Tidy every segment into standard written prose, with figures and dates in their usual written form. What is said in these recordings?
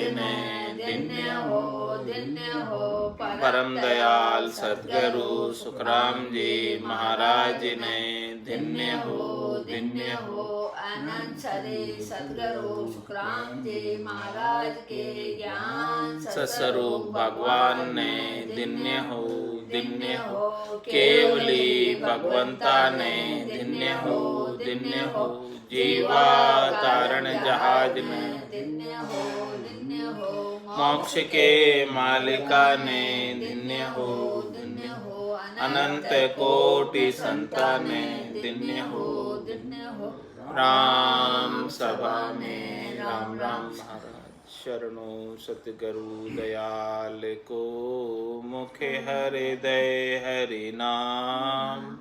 जिन्हें धन्य हो परम दयाल सद्गुरु सुखराम जी महाराज ने धन्य हो अनंत सरे सद्गुरु सुखराम जी महाराज के ज्ञान सत्स्वरूप भगवान ने धन्य हो केवली भगवंता ने धन्य हो जीवा तारण जहाज में धन्य हो मोक्ष के मालिका ने धन्य हो अनंत कोटि संताने धन्य हो राम सभा में राम राम महाराज शरणों सतगुरु दयाल को मुखे हृदय हरि नाम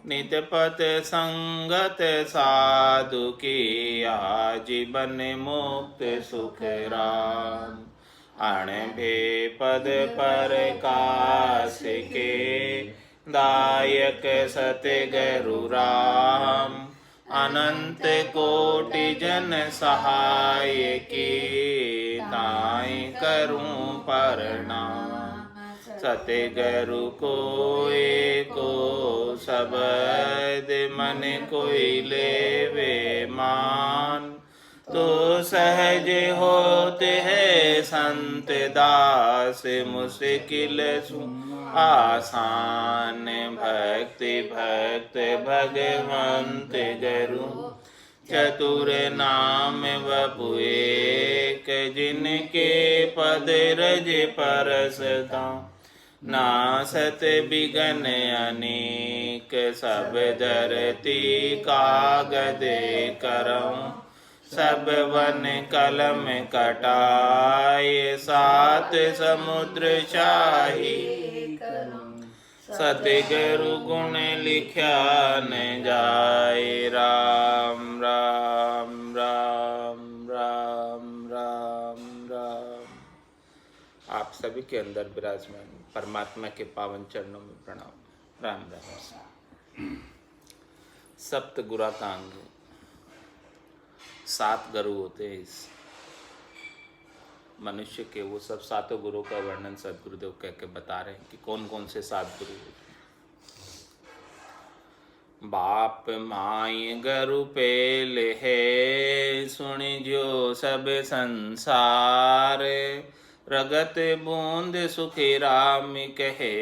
नित पत संगत साधु की आजीवन मुक्त सुख राम अण भे पद पर काश के दायक सतगुरु राम अनंत कोटि जन सहाय की ताई करूं प्रणाम सतगुरु को एको शब्द मन कोई लेवे मान तो सहज होते हैं संत दास मुश्किल सु आसान भक्ति भक्त भगवंत गुरु चतुर नाम वपु एक जिनके पद रज परसता नासत बिगन अनेक सब धरती कागद करऊं सब वन कलम कटाए सात समुद्र शाही सतगुरु गुण लिख्या न जाए राम राम राम राम राम राम। आप सभी के अंदर विराजमान परमात्मा के पावन चरणों में प्रणाम। राम राम। सप्त गुरा का अंग 7 गुरु होते हैं इस मनुष्य के। वो सब 7 गुरु का वर्णन सदगुरुदेव कह के बता रहे हैं कि कौन कौन से 7 गुरु होते हैं। बाप माई गुरु पेल है सुन जो सब संसार रगत बूंद सुखी राम कहे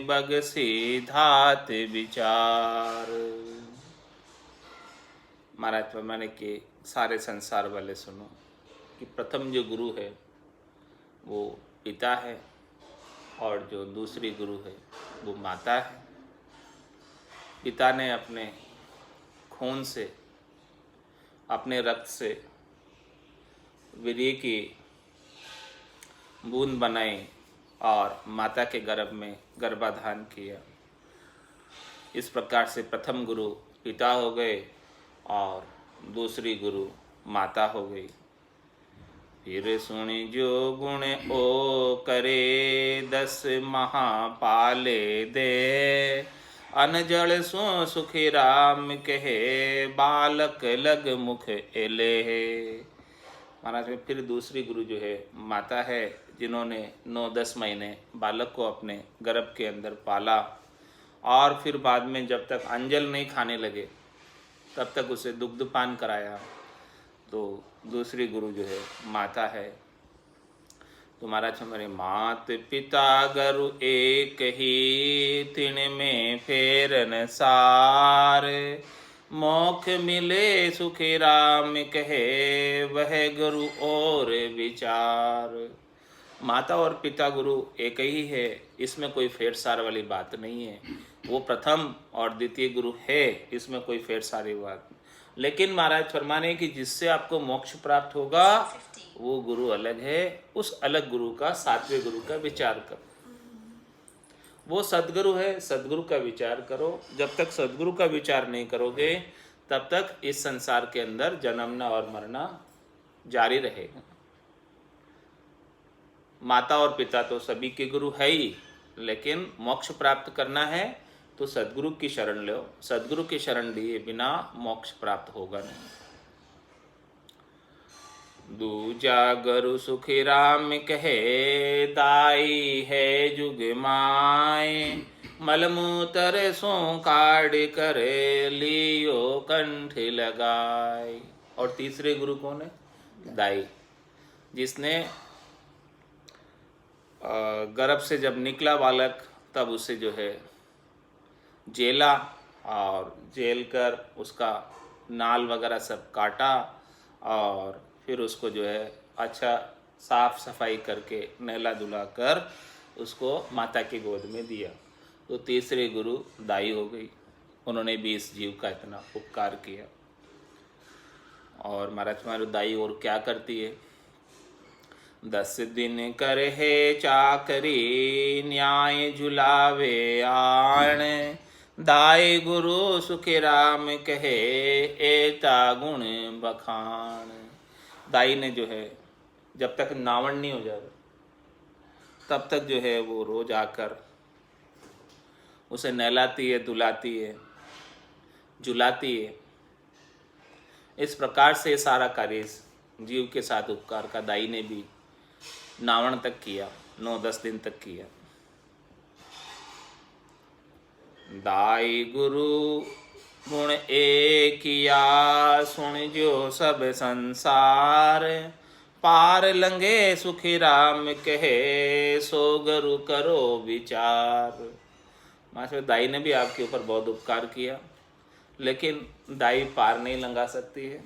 बग सीधात विचार। महाराज फरमाने के सारे संसार वाले सुनो कि प्रथम जो गुरु है वो पिता है और जो दूसरी गुरु है वो माता है। पिता ने अपने खून से अपने रक्त से वीर्य की बूंद बनाई और माता के गर्भ में गर्भाधान किया। इस प्रकार से प्रथम गुरु पिता हो गए और दूसरी गुरु माता हो गई। फिर सुनि जो गुण ओ करे 10 महापाले दे अनजल सो सुखी राम कहे बालक लग मुख एले। महाराज में फिर दूसरी गुरु जो है माता है जिन्होंने 9-10 महीने बालक को अपने गर्भ के अंदर पाला और फिर बाद में जब तक अंजल नहीं खाने लगे तब तक उसे दुग्धपान कराया। तो दूसरी गुरु जो है माता है। तो महाराज हमारे मात पिता गुरु एक ही तिन में फेरन सार मोख मिले सुखी राम कहे वह गुरु और विचार। माता और पिता गुरु एक ही है, इसमें कोई फेर सार वाली बात नहीं है। वो प्रथम और द्वितीय गुरु है, इसमें कोई फेर सारी बात नहीं। लेकिन महाराज फरमाने कि जिससे आपको मोक्ष प्राप्त होगा वो गुरु अलग है। उस अलग गुरु का 7वें गुरु का विचार करो। वो सद्गुरु है, सद्गुरु का विचार करो। जब तक सद्गुरु का विचार नहीं करोगे तब तक इस संसार के अंदर जन्मना और मरना जारी रहेगा। माता और पिता तो सभी के गुरु है ही, लेकिन मोक्ष प्राप्त करना है तो सद्गुरु की शरण लो। सद्गुरु की शरण लिए बिना मोक्ष प्राप्त होगा नहीं। दूजा गुरु सुखी राम कहे, दाई है जुग माए, मलमूत्र सो काढ़ करे, लियो कंठ लगाए। और तीसरे गुरु कौन है? दाई, जिसने गर्भ से जब निकला बालक तब उसे जो है जेला और जेल कर उसका नाल वगैरह सब काटा और फिर उसको जो है अच्छा साफ सफाई करके नहला धुला कर उसको माता की गोद में दिया। तो तीसरे गुरु दाई हो गई, उन्होंने भी इस जीव का इतना उपकार किया। और महाराज हमारी दाई और क्या करती है? 10 दिन करहे चाकरी, न्याय झुलावे आण, दाई गुरु सुखी राम कहे, एता गुण बखान। दाई ने जो है जब तक नावण नहीं हो जाता तब तक जो है वो रोज आकर उसे नहलाती है, धुलाती है, झुलाती है। इस प्रकार से सारा कार्य जीव के साथ उपकार का दाई ने भी नावण तक किया, 9-10 दिन तक किया। दाई गुरु गुण एकिया, सुन जो सब संसार, पार लंघे सुखी राम कहे, सो गुरु करो विचार। मास्टर दाई ने भी आपके ऊपर बहुत उपकार किया, लेकिन दाई पार नहीं लंघा सकती है,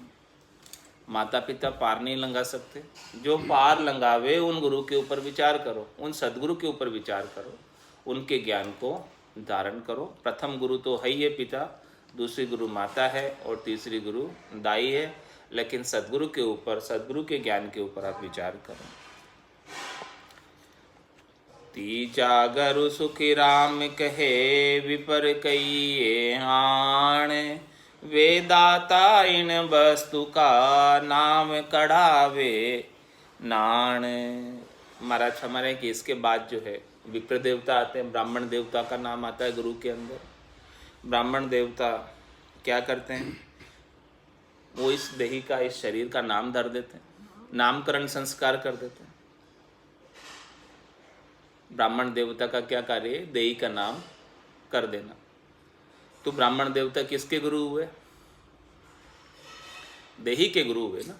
माता पिता पार नहीं लंघा सकते। जो पार लंघावे उन गुरु के ऊपर विचार करो, उन सदगुरु के ऊपर विचार करो, उनके ज्ञान को धारण करो। प्रथम गुरु तो है ही है पिता, दूसरी गुरु माता है और तीसरी गुरु दाई है, लेकिन सदगुरु के ऊपर, सदगुरु के ज्ञान के ऊपर आप विचार करो। तीजा गुरु सुखी राम कहे, विपर कहिए हाण, वेदाता इन वस्तु का, नाम कढ़ावे नाण। महाराज हमारे कि इसके बाद जो है विप्र देवता आते हैं, ब्राह्मण देवता का नाम आता है गुरु के अंदर। ब्राह्मण देवता क्या करते हैं? वो इस देही का, इस शरीर का नाम धर देते हैं, नामकरण संस्कार कर देते हैं। ब्राह्मण देवता का क्या कार्य है? देही का नाम कर देना। तो ब्राह्मण देवता किसके गुरु हुए? देही के गुरु हुए ना।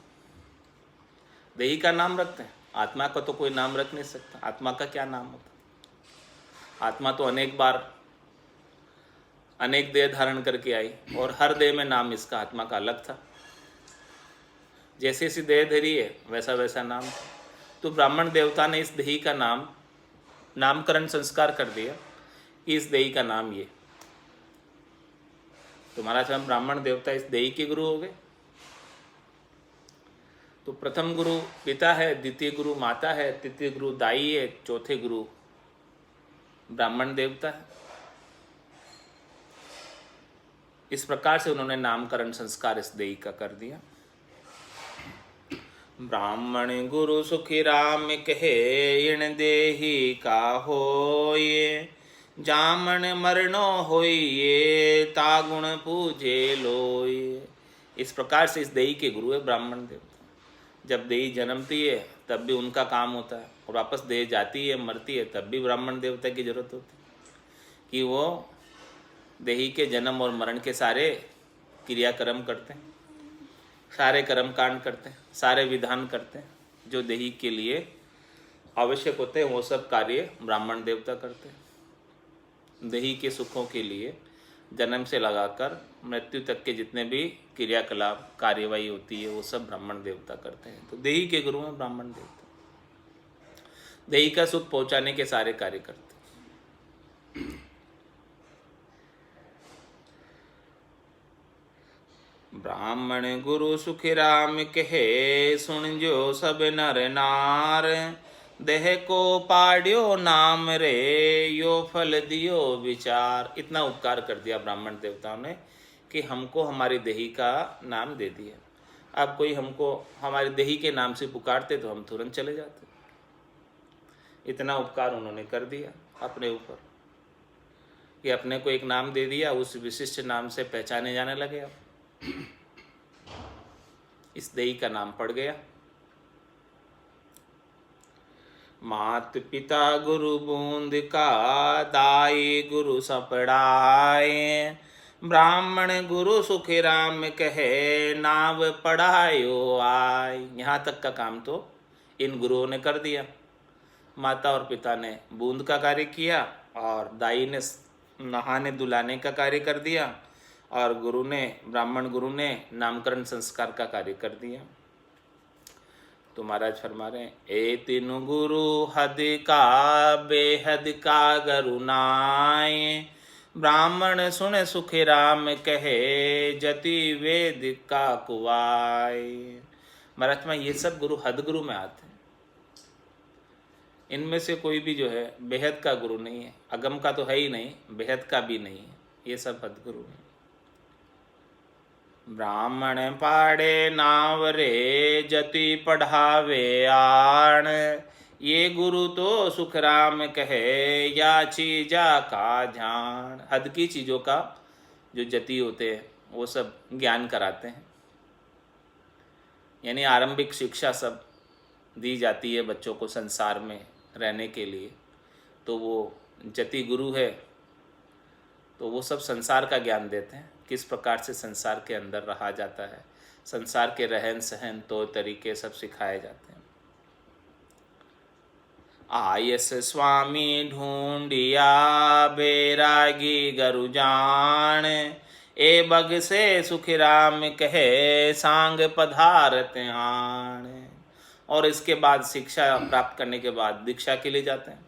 देही का नाम रखते हैं, आत्मा का तो कोई नाम रख नहीं सकता। आत्मा का क्या नाम होता? आत्मा तो अनेक बार अनेक देह धारण करके आई और हर देह में नाम इसका आत्मा का अलग था। जैसे जैसी देह धरी है वैसा वैसा नाम था। तो ब्राह्मण देवता ने इस देही का नाम, नामकरण संस्कार कर दिया कि इस देही का नाम ये। तो महाराज हम ब्राह्मण देवता इस देही के गुरु हो गए। तो प्रथम गुरु पिता है, द्वितीय गुरु माता है, तृतीय गुरु दाई है, चौथे गुरु ब्राह्मण देवता है। इस प्रकार से उन्होंने नामकरण संस्कार इस देही का कर दिया। ब्राह्मण गुरु सुखी राम कहे, इण देही का होये, जामन मरणो होइए, तागुण पूजे लोये। इस प्रकार से इस देही के गुरु है ब्राह्मण देवता। जब देही जन्मती है तब भी उनका काम होता है, और वापस देह जाती है, मरती है, तब भी ब्राह्मण देवता की जरूरत होती है कि वो देही के जन्म और मरण के सारे क्रियाक्रम करते हैं, सारे कर्म कांड करते हैं, सारे विधान करते हैं जो देही के लिए आवश्यक होते हैं। वो सब कार्य ब्राह्मण देवता करते हैं। देही के सुखों के लिए जन्म से लगाकर मृत्यु तक के जितने भी क्रियाकलाप कार्यवाही होती है वो सब ब्राह्मण देवता करते हैं। तो देही के गुरु हैं ब्राह्मण देवता। देही का सुख पहुंचाने के सारे कार्य करते हैं। ब्राह्मण गुरु सुखी राम कहे, सुन जो सब नर नार, देह को पाड्यो नाम रे, यो फल दियो विचार। इतना उपकार कर दिया ब्राह्मण देवताओं ने कि हमको हमारी देही का नाम दे दिया। अब कोई हमको हमारी देही के नाम से पुकारते तो हम तुरंत चले जाते। इतना उपकार उन्होंने कर दिया अपने ऊपर कि अपने को एक नाम दे दिया, उस विशिष्ट नाम से पहचाने जाने लगे। अब इस देही का नाम पड़ गया। मात पिता गुरु बूंद का, दाई गुरु सपड़ाए। ब्राह्मण गुरु सुखी राम कहे, नाव पढ़ायो आय। यहाँ तक का काम तो इन गुरुओं ने कर दिया। माता और पिता ने बूंद का कार्य किया, और दाई ने नहाने धुलाने का कार्य कर दिया, और गुरु ने, ब्राह्मण गुरु ने नामकरण संस्कार का कार्य कर दिया। तो महाराज फरमा रहे हैं, ए तीनों गुरु हद का, बेहद का गरुनाय। ब्राह्मण सुन सुखी राम कहे, जति वेद का कुवाय। महाराज में ये सब गुरु हद गुरु में आते हैं। इनमें से कोई भी जो है बेहद का गुरु नहीं है, अगम का तो है ही नहीं, बेहद का भी नहीं है, ये सब हद गुरु है। ब्राह्मण पाड़े नाव रे, जति पढ़ावे आण। ये गुरु तो सुख राम कहे, या चीजा का जान। हद की चीज़ों का जो जति होते हैं वो सब ज्ञान कराते हैं, यानी आरंभिक शिक्षा सब दी जाती है बच्चों को संसार में रहने के लिए। तो वो जति गुरु है, तो वो सब संसार का ज्ञान देते हैं, किस प्रकार से संसार के अंदर रहा जाता है, संसार के रहन सहन तो तरीके सब सिखाए जाते हैं। आयस स्वामी ढूंढिया, बैरागी गरु जान। ए बग से सुखी राम कहे, सांग पधारत आण। और इसके बाद शिक्षा प्राप्त करने के बाद दीक्षा के लिए जाते हैं।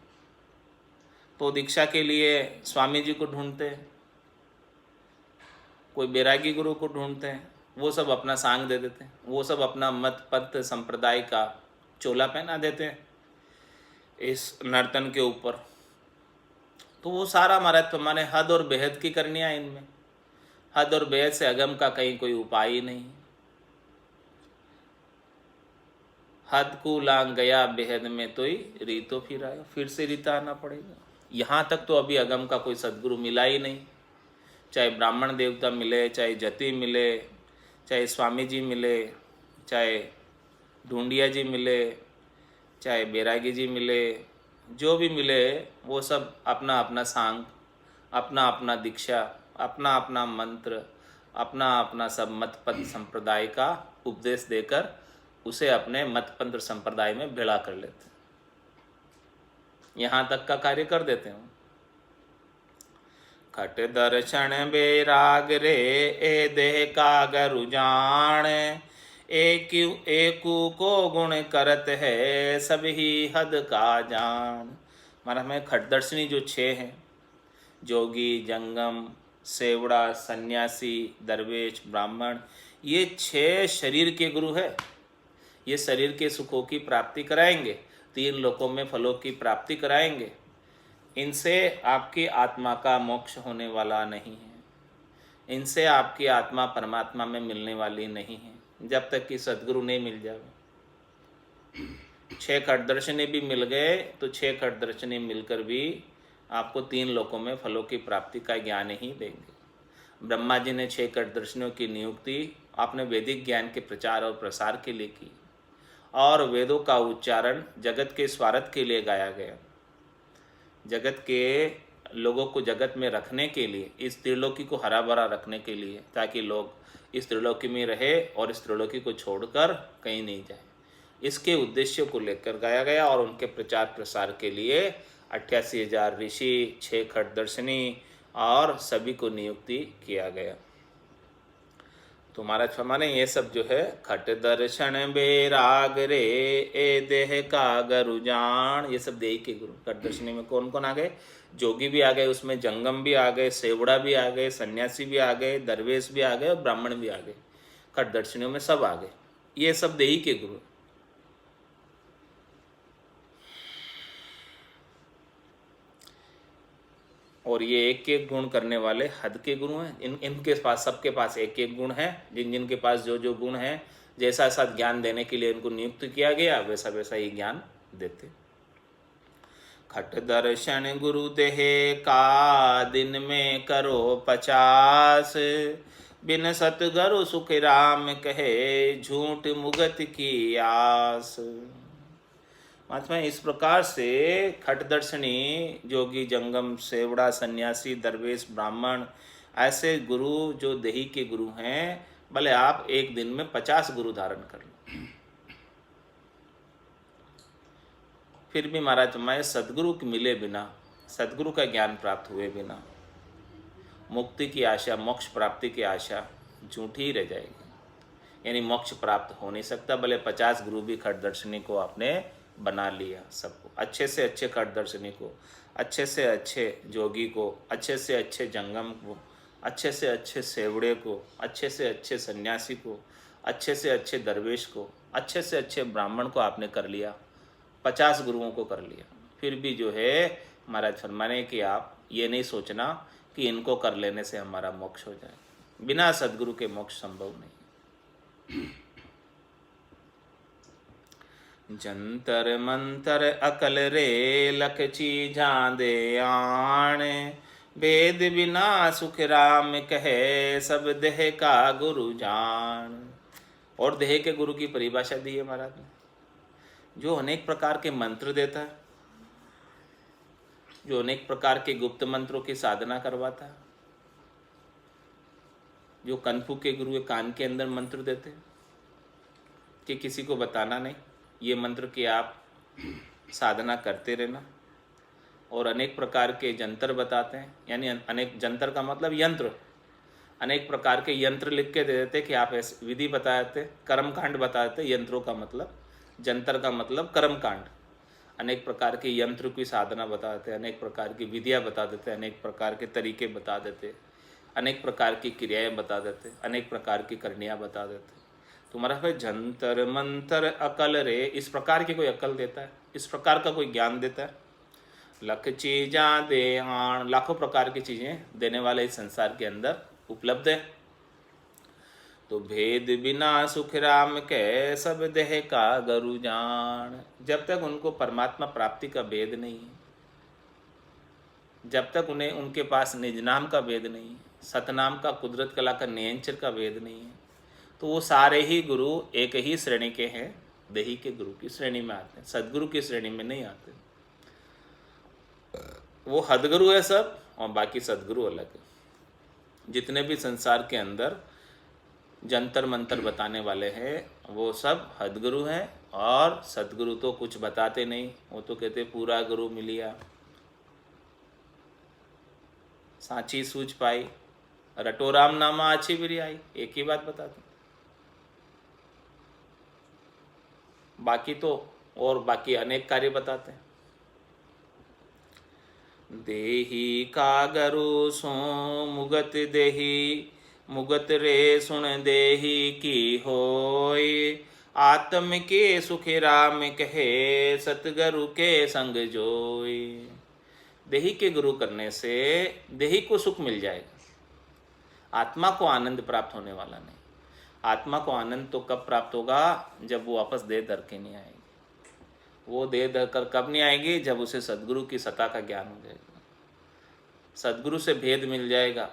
तो दीक्षा के लिए स्वामी जी को ढूंढते हैं, कोई बैरागी गुरु को ढूंढते हैं, वो सब अपना सांग दे देते हैं, वो सब अपना मत पंथ संप्रदाय का चोला पहना देते हैं इस नर्तन के ऊपर। तो वो सारा महाराज माने हद और बेहद की करनियाँ इनमें। हद और बेहद से अगम का कहीं कोई उपाय ही नहीं। हद को लांग गया बेहद में, तो ही रीतो फिर आया, फिर से रीता आना पड़ेगा। यहाँ तक तो अभी अगम का कोई सदगुरु मिला ही नहीं। चाहे ब्राह्मण देवता मिले, चाहे जति मिले, चाहे स्वामी जी मिले, चाहे ढूंढिया जी मिले, चाहे बैरागी जी मिले, जो भी मिले वो सब अपना अपना सांग, अपना अपना दीक्षा, अपना अपना मंत्र, अपना अपना सब मतपंथ संप्रदाय का उपदेश देकर उसे अपने मतपंथ संप्रदाय में भिड़ा कर लेते हैं। यहाँ तक का कार्य कर देते हैं। खट दर्शन बैराग रे, ए देह का गरु जान। एकू को गुण करत है, सभी हद का जान। महाराज में खटदर्शनी जो 6 हैं, जोगी, जंगम, सेवड़ा, सन्यासी, दरवेश, ब्राह्मण, ये 6 शरीर के गुरु है। ये शरीर के सुखों की प्राप्ति कराएंगे, 3 लोकों में फलों की प्राप्ति कराएंगे। इनसे आपकी आत्मा का मोक्ष होने वाला नहीं है, इनसे आपकी आत्मा परमात्मा में मिलने वाली नहीं है, जब तक कि सद्गुरु नहीं मिल जाए। 6 खटदर्शनी भी मिल गए तो 6 खटदर्शनी मिलकर भी आपको 3 लोकों में फलों की प्राप्ति का ज्ञान ही देंगे। ब्रह्मा जी ने 6 खटदर्शनियों की नियुक्ति अपने वैदिक ज्ञान के प्रचार और प्रसार के लिए की, और वेदों का उच्चारण जगत के स्वार्थ के लिए गाया गया। जगत के लोगों को जगत में रखने के लिए, इस त्रिलोकी को हरा भरा रखने के लिए, ताकि लोग इस त्रिलोकी में रहे और इस त्रिलोकी को छोड़कर कहीं नहीं जाए, इसके उद्देश्य को लेकर गाया गया। और उनके प्रचार प्रसार के लिए 88,000 ऋषि, 6 खटदर्शनी और सभी को नियुक्ति किया गया। तो महाराज फरमाने ये सब जो है, खट दर्शन बैराग रे, ए देह का गरु जान। ये सब देह के गुरु। खटदर्शनी में कौन कौन आ गए? जोगी भी आ गए, उसमें जंगम भी आ गए, सेवड़ा भी आ गए, सन्यासी भी आ गए, दरवेश भी आ गए और ब्राह्मण भी आ गए। खटदर्शनियों में सब आ गए। ये सब देही के गुरु। और ये एक एक गुण करने वाले हद के गुरु हैं। इनके पास, सबके पास एक एक गुण है। जिनके पास जो जो गुण है, जैसा ऐसा ज्ञान देने के लिए इनको नियुक्त किया गया, वैसा वैसा ही ज्ञान देते। खट दर्शन गुरु देह का, दिन में करो 50। बिन सतगुरु सुख राम कहे, झूठ मुगत की आस। महात्मा इस प्रकार से खटदर्शनी, जोगी, जंगम, सेवड़ा, सन्यासी, दरवेश, ब्राह्मण, ऐसे गुरु जो देही के गुरु हैं, भले आप एक दिन में 50 गुरु धारण कर लो, फिर भी महाराज मैं सदगुरु के मिले बिना, सदगुरु का ज्ञान प्राप्त हुए बिना मुक्ति की आशा, मोक्ष प्राप्ति की आशा झूठी ही रह जाएगी। यानी मोक्ष प्राप्त हो नहीं सकता। भले 50 गुरु भी खटदर्शनी को आपने बना लिया, सबको अच्छे से अच्छे खटदर्शनी को, अच्छे से अच्छे जोगी को, अच्छे से अच्छे जंगम को, अच्छे से अच्छे सेवड़े को, अच्छे से अच्छे सन्यासी को, अच्छे से अच्छे दरवेश को, अच्छे से अच्छे ब्राह्मण को आपने कर लिया, 50 गुरुओं को कर लिया, फिर भी जो है महाराज फरमाने कि आप ये नहीं सोचना कि इनको कर लेने से हमारा मोक्ष हो जाए। बिना सदगुरु के मोक्ष संभव नहीं। जंतर मंतर अकल रे लख चीजां दे आण, वेद बिना सुख राम कहे सब देह का गुरु जान। और देह के गुरु की परिभाषा दी है महाराज ने, जो अनेक प्रकार के मंत्र देता है, जो अनेक प्रकार के गुप्त मंत्रों की साधना करवाता है, जो कनफू के गुरु कान के अंदर मंत्र देते हैं कि किसी को बताना नहीं, ये मंत्र की आप साधना करते रहना। और अनेक प्रकार के जंतर बताते हैं, यानी अनेक जंतर का मतलब यंत्र, अनेक प्रकार के यंत्र लिख के दे देते कि आप ऐसे विधि बता देते, कर्मकांड बता देते। यंत्रों का मतलब, जंतर का मतलब कर्मकांड। अनेक प्रकार के यंत्र की साधना बता देते, अनेक प्रकार की विधियाँ बता देते, अनेक प्रकार के तरीके बता देते, अनेक प्रकार की क्रियाएं बता देते, अनेक प्रकार की करणियाँ बता देते। तुम्हारा भाई जंतर मंतर अकल रे, इस प्रकार की कोई अकल देता है, इस प्रकार का कोई ज्ञान देता है। लख चीजा दे आण, लाखों प्रकार की चीजें देने वाले इस संसार के अंदर उपलब्ध है। तो भेद बिना सुख राम के सब देह का गुरु जान। जब तक उनको परमात्मा प्राप्ति का भेद नहीं है, जब तक उन्हें उनके पास निज नाम का भेद नहीं है, सतनाम का, कुदरत कला का, नियंचर का भेद नहीं है, तो वो सारे ही गुरु एक ही श्रेणी के हैं, देही के गुरु की श्रेणी में आते हैं, सदगुरु की श्रेणी में नहीं आते। वो हदगुरु है सब, और बाकी सदगुरु अलग है। जितने भी संसार के अंदर जंतर मंतर बताने वाले हैं वो सब हदगुरु हैं, और सदगुरु तो कुछ बताते नहीं, वो तो कहते पूरा गुरु मिलिया, सांची सूझ पाई, रटो राम नामा आछी बिरी आई, एक ही बात बताते। बाकी तो और बाकी अनेक कार्य बताते हैं। देही का गरु सो मुगत देही, मुगत रे सुन देही की होय, आत्म के सुख राम कहे सतगुरु के संग जोय। देही के गुरु करने से देही को सुख मिल जाएगा, आत्मा को आनंद प्राप्त होने वाला नहीं। आत्मा को आनंद तो कब प्राप्त होगा, जब वो वापस देह धर के नहीं आएगी। वो देह धर कर कब नहीं आएगी, जब उसे सदगुरु की सत्ता का ज्ञान हो जाएगा, सदगुरु से भेद मिल जाएगा।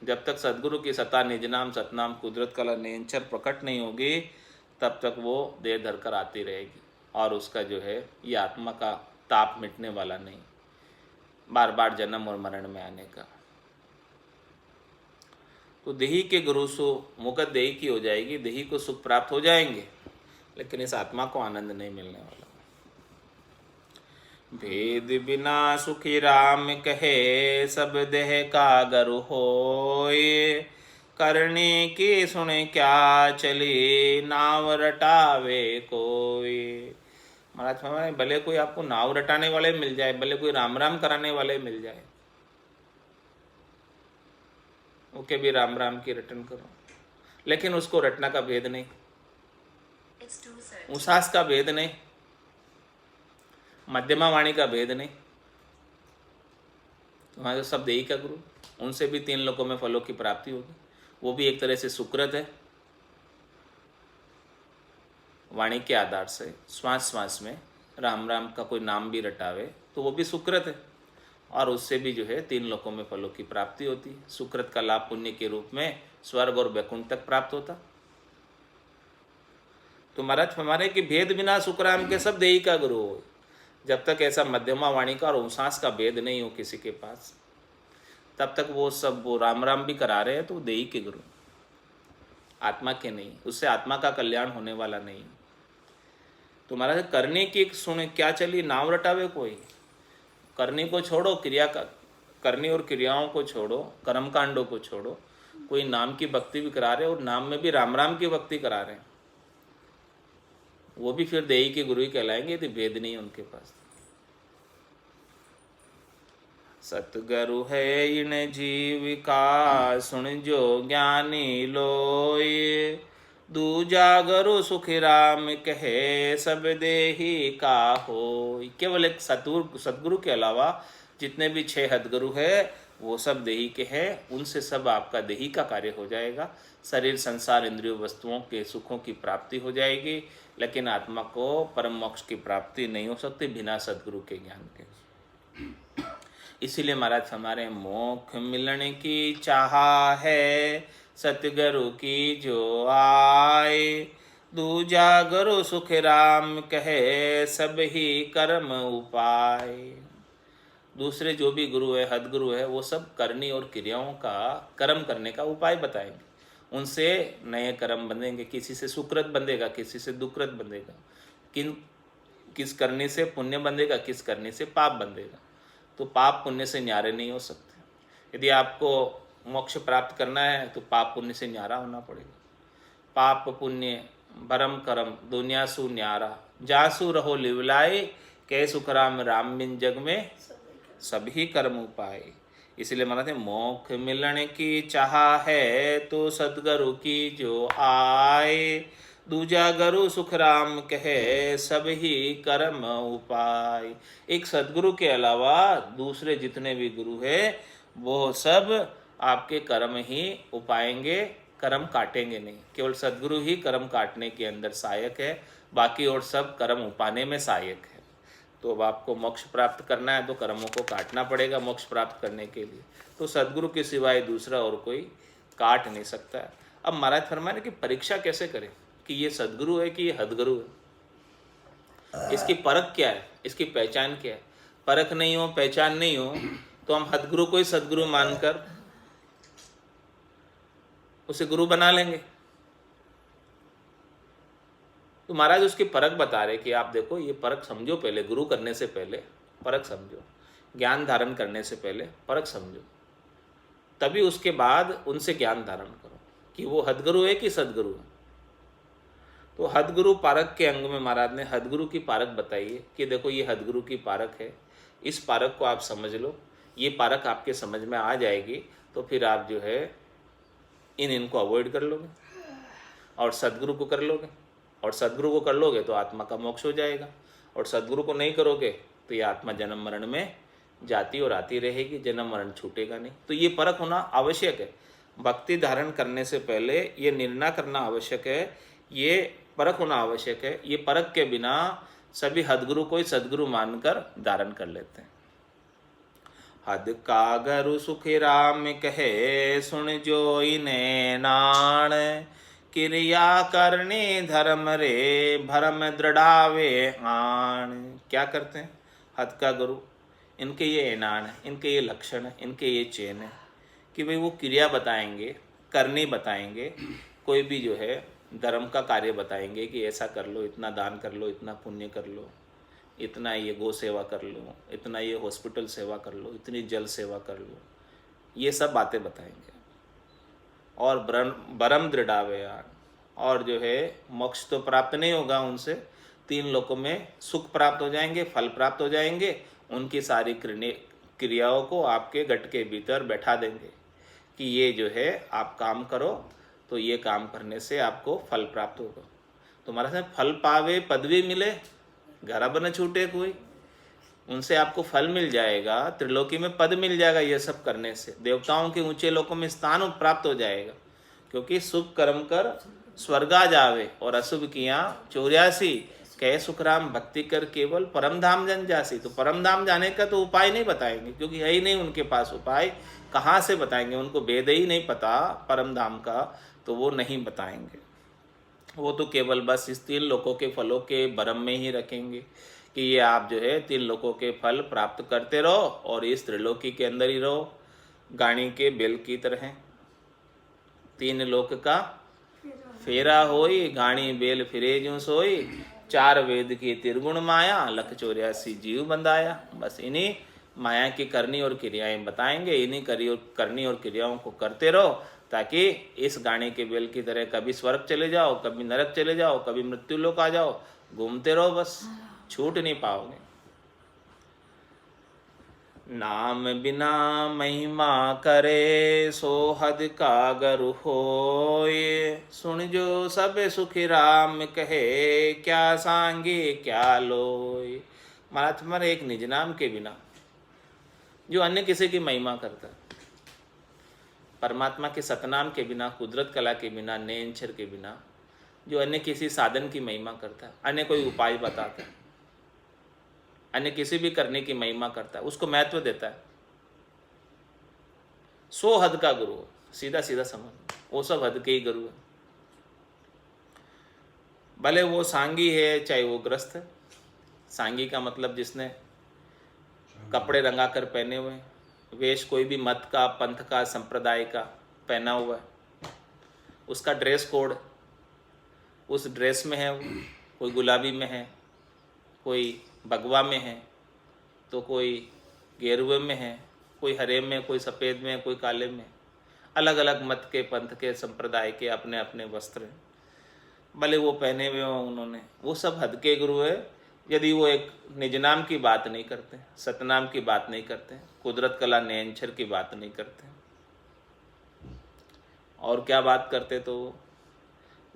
जब तक सदगुरु की सत्ता, निज नाम, सतनाम, कुदरत कला, नियंचर प्रकट नहीं होगी, तब तक वो देह धर कर आती रहेगी, और उसका जो है ये आत्मा का ताप मिटने वाला नहीं, बार बार जन्म और मरण में आने का। तो देही के गुरु सो मुकत देही की हो जाएगी, देही को सुख प्राप्त हो जाएंगे, लेकिन इस आत्मा को आनंद नहीं मिलने वाला। भेद बिना सुखी राम कहे सब देह का गुरु होय, करने की सुने क्या चली नाव रटावे कोई। महाराज फरमाए भले कोई आपको नाव रटाने वाले मिल जाए, भले कोई राम राम कराने वाले मिल जाए, ओके भी राम राम की रटन करो, लेकिन उसको रटना का भेद नहीं, उसास का भेद नहीं, मध्यमा वाणी का भेद नहीं। तुम्हारे सब देही का गुरु, उनसे भी 3 लोकों में फलों की प्राप्ति होगी। वो भी एक तरह से सुकृत है, वाणी के आधार से श्वास श्वास में राम राम का कोई नाम भी रटावे तो वो भी सुकृत है, और उससे भी जो है 3 लोकों में फलों की प्राप्ति होती है। सुकृत का लाभ पुण्य के रूप में स्वर्ग और वैकुंठ तक प्राप्त होता। तो महाराज हमारे कि भेद बिना सुखराम के सब देही का गुरु हो। जब तक ऐसा मध्यमा वाणी का और उसास का भेद नहीं हो किसी के पास, तब तक वो सब वो राम राम भी करा रहे हैं तो वो देही के गुरु, आत्मा के नहीं। उससे आत्मा का कल्याण होने वाला नहीं। तो महाराज करने की सुने क्या चली, नाम रटावे कोई। करने को छोड़ो, क्रिया का करनी और क्रियाओं को छोड़ो, कर्म कांडों को छोड़ो। कोई नाम की भक्ति भी करा रहे और नाम में भी राम राम की भक्ति करा रहे हैं, वो भी फिर देही के गुरु ही कहलाएंगे यदि भेद नहीं है उनके पास। सतगुरु है इन जीव का, सुन जो ज्ञानी लोय। दूजा गुरु सुख राम कहे, सब देही का हो। केवल एक सतगुरु के अलावा जितने भी 6 हदगुरु है वो सब देही के हैं। उनसे सब आपका देही का कार्य हो जाएगा। शरीर संसार इंद्रियों वस्तुओं के सुखों की प्राप्ति हो जाएगी, लेकिन आत्मा को परम मोक्ष की प्राप्ति नहीं हो सकती बिना सदगुरु के ज्ञान के। इसीलिए महाराज हमारे मोक्ष मिलने की चाह है, सतगुरु की जो आए। दूजा गुरु सुख राम कहे, सब ही कर्म उपाय। दूसरे जो भी गुरु है, हदगुरु है, वो सब करनी और क्रियाओं का कर्म करने का उपाय बताएंगे। उनसे नए कर्म बंधेंगे, किसी से सुकृत बंधेगा, किसी से दुकृत बंधेगा, किस करने से पुण्य बंधेगा, किस करने से पाप बंधेगा। तो पाप पुण्य से न्यारे नहीं हो सकते। यदि आपको मोक्ष प्राप्त करना है तो पाप पुण्य से न्यारा होना पड़ेगा। पाप पुण्य भरम करम दुनिया सु न्यारा, जासु रहो लिवलाए। कह सुखराम राम बिन जग में सभी कर्म उपाय। इसलिए मानते मोक्ष मिलने की चाह है, तो सदगुरु की जो आए। दूजा गुरु सुख राम कहे, सब ही कर्म उपाय। एक सदगुरु के अलावा दूसरे जितने भी गुरु है वो सब आपके कर्म ही उपाएंगे, कर्म काटेंगे नहीं। केवल सदगुरु ही कर्म काटने के अंदर सहायक है, बाकी और सब कर्म उपाने में सहायक है। तो अब आपको मोक्ष प्राप्त करना है तो कर्मों को काटना पड़ेगा मोक्ष प्राप्त करने के लिए। तो सदगुरु के सिवाय दूसरा और कोई काट नहीं सकता है। अब महाराज फरमाए कि परीक्षा कैसे करें कि ये सदगुरु है कि ये हदगुरु है। इसकी परख क्या है, इसकी पहचान क्या है। परख नहीं हो, पहचान नहीं हो, तो हम हदगुरु को ही सदगुरु मानकर उसे गुरु बना लेंगे। तो महाराज उसकी परख बता रहे कि आप देखो ये परख समझो, पहले गुरु करने से पहले परख समझो, ज्ञान धारण करने से पहले परख समझो, तभी उसके बाद उनसे ज्ञान धारण करो कि वो हदगुरु है कि सदगुरु है। तो हदगुरु पारक के अंग में महाराज ने हदगुरु की पारक बताई है कि देखो ये हदगुरु की पारक है, इस पारक को आप समझ लो। ये पारक आपके समझ में आ जाएगी तो फिर आप जो है इनको अवॉइड कर लोगे और सदगुरु को कर लोगे, और सदगुरु को कर लोगे तो आत्मा का मोक्ष हो जाएगा, और सदगुरु को नहीं करोगे तो ये आत्मा जन्म मरण में जाती और आती रहेगी, जन्म मरण छूटेगा नहीं। तो ये परख होना आवश्यक है। भक्ति धारण करने से पहले ये निर्णय करना आवश्यक है, ये परख होना आवश्यक है। ये परख के बिना सभी हदगुरु को ही सदगुरु मानकर धारण कर लेते हैं। हद का गुरु सुख राम कहे, सुन जो इन्हें नाण। क्रिया करने धर्म रे, भरम दृढ़ावे आण। क्या करते हैं हद का गुरु, इनके ये ऐनान है, इनके ये लक्षण है, इनके ये चेन है कि भाई वो क्रिया बताएंगे, करनी बताएंगे, कोई भी जो है धर्म का कार्य बताएंगे कि ऐसा कर लो, इतना दान कर लो, इतना पुण्य कर लो, इतना ये गो सेवा कर लो, इतना ये हॉस्पिटल सेवा कर लो, इतनी जल सेवा कर लो, ये सब बातें बताएंगे। और बरम दृढ़ावे यार, और जो है मोक्ष तो प्राप्त नहीं होगा उनसे, 3 लोकों में सुख प्राप्त हो जाएंगे, फल प्राप्त हो जाएंगे। उनकी सारी क्रियाओं को आपके गट के भीतर बैठा देंगे कि ये जो है आप काम करो तो ये काम करने से आपको फल प्राप्त होगा। तो हमारा से फल पावे पदवी मिले, घर बन छूटे कोई, उनसे आपको फल मिल जाएगा, त्रिलोकी में पद मिल जाएगा। ये सब करने से देवताओं के ऊंचे लोकों में स्थान प्राप्त हो जाएगा, क्योंकि शुभ कर्म कर स्वर्गा जावे और अशुभ किया 84। कह सुखराम भक्ति कर केवल परम धाम जन जासी। तो परम धाम जाने का तो उपाय नहीं बताएंगे, क्योंकि है ही नहीं उनके पास उपाय, कहाँ से बताएंगे। उनको वेद ही नहीं पता परम धाम का, तो वो नहीं बताएंगे। वो तो केवल बस इस 3 लोकों के फलों के भ्रम में ही रखेंगे कि ये आप जो है 3 लोकों के फल प्राप्त करते रहो और इस त्रिलोकी के अंदर ही रहो, गाड़ी के बेल की तरह। 3 लोक का फेरा होई, गाड़ी बेल फिरे ज्यों सोई, 4 वेद की त्रिगुण माया, लख 84 जीव बंधाया। बस इन्हीं माया की करनी और क्रियाएं बताएंगे, इन्हीं करनी और क्रियाओं को करते रहो ताकि इस गाने के बेल की तरह कभी स्वर्ग चले जाओ, कभी नरक चले जाओ, कभी मृत्यु लोक आ जाओ, घूमते रहो, बस छूट नहीं पाओगे। नाम बिना महिमा करे सो हद का गरु होय, सुन जो सब सुखी राम कहे, क्या सांगे क्या लोय। महाराज तुम्हारे एक निज नाम के बिना जो अन्य किसी की महिमा करता है, परमात्मा के सतनाम के बिना, कुदरत कला के बिना, नैनछर के बिना जो अन्य किसी साधन की महिमा करता है, अन्य कोई उपाय बताता है, अन्य किसी भी करने की महिमा करता है, उसको महत्व देता है, सो हद का गुरु। सीधा सीधा समझ, वो सब हद के ही गुरु है। भले वो सांगी है चाहे वो ग्रस्त है। सांगी का मतलब जिसने कपड़े रंगा कर पहने हुए, वेश कोई भी मत का, पंथ का, संप्रदाय का पहना हुआ है, उसका ड्रेस कोड उस ड्रेस में है। कोई गुलाबी में है, कोई भगवा में है, तो कोई गेरुए में है, कोई हरे में, कोई सफ़ेद में, कोई काले में। अलग अलग मत के, पंथ के, संप्रदाय के अपने अपने वस्त्र हैं, भले वो पहने हुए हों उन्होंने, वो सब हद के गुरु है। यदि वो एक निज नाम की बात नहीं करते, सतनाम की बात नहीं करते, कुदरत कला नैनछर की बात नहीं करते, और क्या बात करते, तो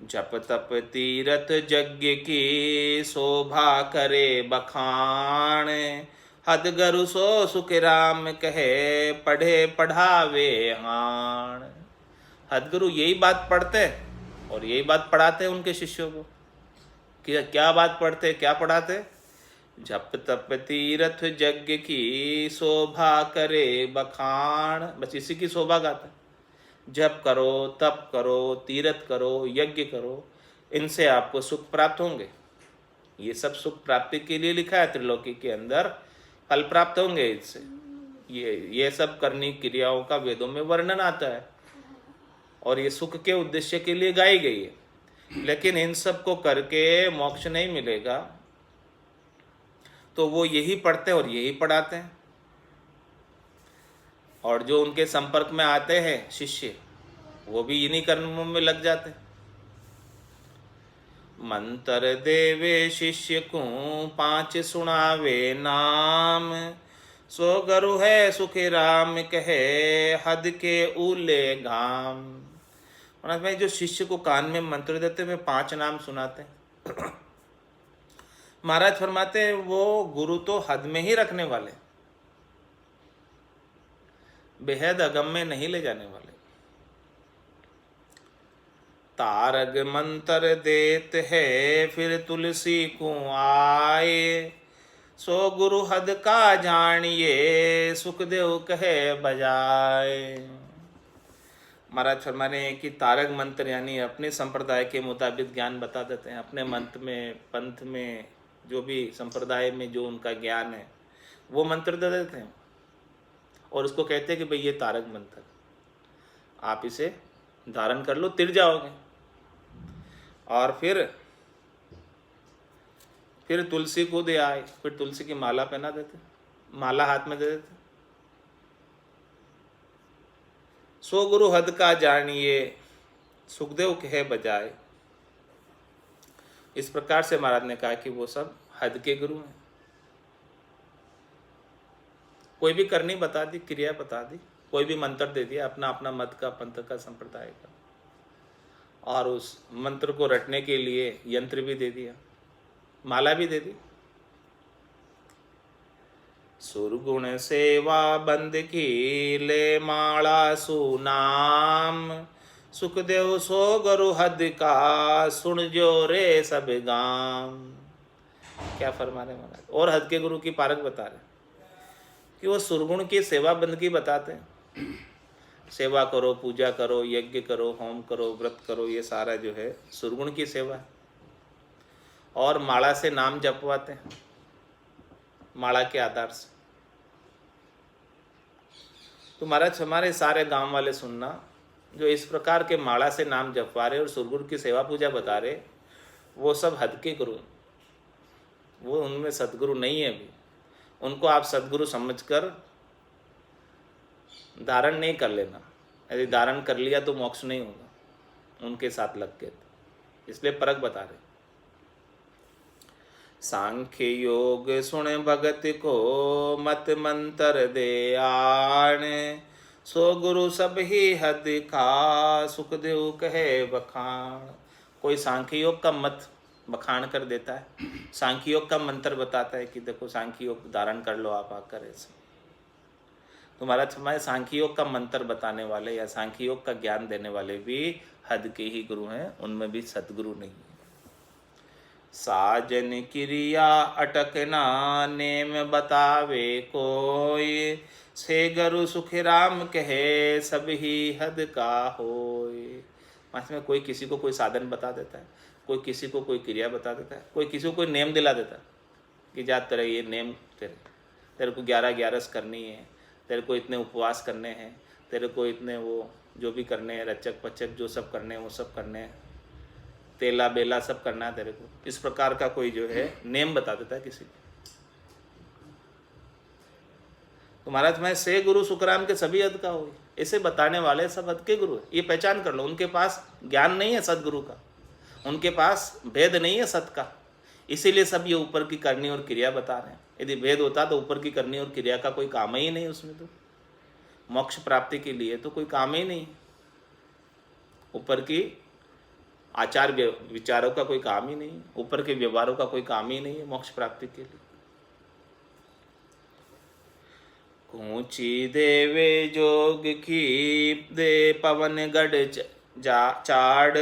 जप तप तीरथ यज्ञ की शोभा करे बखान, हद गुरु सो सुख राम कहे, पढ़े पढ़ावे हाण। हद गुरु यही बात पढ़ते और यही बात पढ़ाते उनके शिष्यों को। क्या बात पढ़ते, क्या पढ़ाते? जप तप तीरथ यज्ञ की शोभा करे बखान, बस इसी की शोभा गाता। जप करो, तप करो, तीरथ करो, यज्ञ करो, इनसे आपको सुख प्राप्त होंगे। ये सब सुख प्राप्ति के लिए लिखा है, त्रिलोकी के अंदर फल प्राप्त होंगे इससे। ये सब करनी क्रियाओं का वेदों में वर्णन आता है और ये सुख के उद्देश्य के लिए गाई गई है। लेकिन इन सब को करके मोक्ष नहीं मिलेगा, तो वो यही पढ़ते और यही पढ़ाते हैं, और जो उनके संपर्क में आते हैं शिष्य, वो भी इन्हीं कर्मों में लग जाते हैं। मंत्र देवे शिष्य को 5 सुनावे नाम, सो गुरु है सुखी राम कहे, हद के ऊले घाम। महाराज भाई जो शिष्य को कान में मंत्र देते हुए 5 नाम सुनाते हैं, महाराज फरमाते हैं वो गुरु तो हद में ही रखने वाले, बेहद अगम में नहीं ले जाने वाले। तारग मंत्र देत है फिर तुलसी को आए, सो गुरु हद का जानिए, सुखदेव कहे बजाए। महाराज फरमा रहे हैं कि तारक मंत्र यानी अपने संप्रदाय के मुताबिक ज्ञान बता देते हैं। अपने मंत्र में, पंथ में, जो भी संप्रदाय में जो उनका ज्ञान है वो मंत्र दे देते हैं और उसको कहते हैं कि भाई ये तारक मंत्र, आप इसे धारण कर लो, तिर जाओगे। और फिर तुलसी को दे आए, फिर तुलसी की माला पहना देते, माला हाथ में दे देते। सो गुरु हद का जानिए, सुखदेव कहे बजाए। इस प्रकार से महाराज ने कहा कि वो सब हद के गुरु हैं। कोई भी करनी बता दी, क्रिया बता दी, कोई भी मंत्र दे दिया अपना अपना मत का, पंथ का, संप्रदाय का, और उस मंत्र को रटने के लिए यंत्र भी दे दिया, माला भी दे दी। सुरगुण सेवा बंद की ले माला सुनाम, सुखदेव सो गुरु हद का सुन जो रे सब गाम। क्या फरमा रहे महाराज, और हद के गुरु की पारख बता रहे कि वो सुरगुण की सेवा बंदगी बताते हैं। सेवा करो, पूजा करो, यज्ञ करो, होम करो, व्रत करो, ये सारा जो है सुरगुण की सेवा है। और माला से नाम जपवाते हैं, माला के आधार से। तो महाराज हमारे सारे गांव वाले सुनना, जो इस प्रकार के माला से नाम जपवा रहे और सुरगुण की सेवा पूजा बता रहे, वो सब हद के गुरु, वो उनमें सदगुरु नहीं है अभी। उनको आप सदगुरु समझकर धारण नहीं कर लेना। यदि धारण कर लिया तो मोक्ष नहीं होगा उनके साथ लग के, इसलिए परख बता रहे। सांख्य योग सुन भगत को मत मंत्र दे आण, सो गुरु सब ही हद का सुखदेव कहे बखान। कोई सांख्य योग का मत बखान कर देता है, सांख्य योग का मंत्र बताता है कि देखो सांख्य योग धारण कर लो आप आकर ऐसे। तो महाराज हमारे सांख्य योग का मंत्र बताने वाले या सांख्य योग का ज्ञान देने वाले भी हद के ही गुरु हैं, उनमें भी सतगुरु नहीं है। साजन क्रिया अटकना नेम बतावे कोई, से गुरु सुख राम कहे सब ही हद का होय। में कोई किसी को कोई साधन बता देता है, कोई किसी को कोई क्रिया बता देता है, कोई किसी को कोई नेम दिला देता है कि जा तेरे ये नेम, तेरे को 11 करनी है, तेरे को इतने उपवास करने हैं, तेरे को इतने वो जो भी करने हैं, रचक पचक जो सब करने हैं वो सब करने हैं, तेला बेला सब करना है तेरे को। इस प्रकार का कोई जो है नेम बता देता है किसी को। तो महाराज मैं से गुरु सुखराम के सभी हद का हो, ऐसे बताने वाले सब हद के गुरु है। ये पहचान कर लो, उनके पास ज्ञान नहीं है सदगुरु का, उनके पास भेद नहीं है सत का, इसीलिए सब ये ऊपर की करनी और क्रिया बता रहे हैं। यदि भेद होता तो ऊपर की करनी और क्रिया का कोई काम ही नहीं, उसमें तो मोक्ष प्राप्ति के लिए तो कोई काम ही नहीं, ऊपर की आचार विचारों का कोई काम ही नहीं, ऊपर के व्यवहारों का कोई काम ही नहीं है मोक्ष प्राप्ति के लिए। कूची देवे जोग की दे पवन गढ़ चाड़,